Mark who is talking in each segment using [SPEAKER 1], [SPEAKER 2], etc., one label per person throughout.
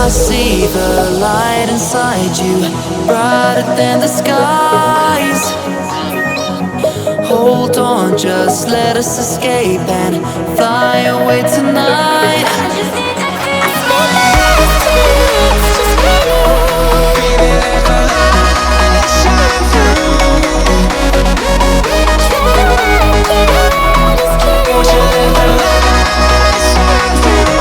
[SPEAKER 1] I see the light inside you, brighter than the skies. Hold on, just let us escape and fly away tonight. I just need to feel this, just feel it. Let the light shine through. Won't you let the light shine through?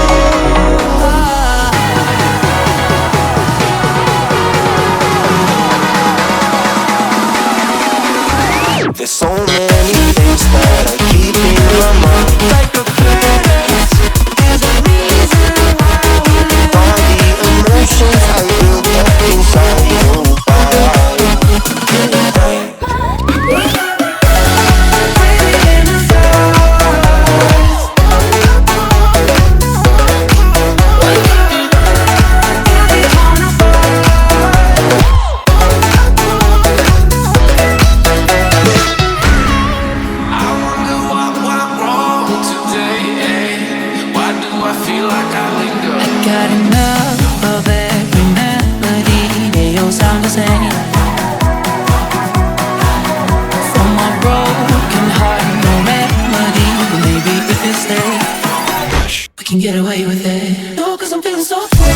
[SPEAKER 1] There's so many things that I keep in my mind, like the past. There's a reason why we live. All the emotions I built up inside you. Got enough of every melody, they all sound the same. From my broken heart, no remedy. But maybe if you stay, we can get away with it. No, 'cause I'm feeling so free.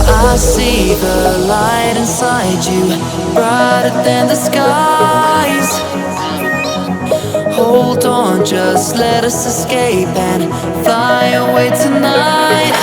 [SPEAKER 1] I see the light inside you, brighter than the skies. Hold on, just let us escape and fly away tonight.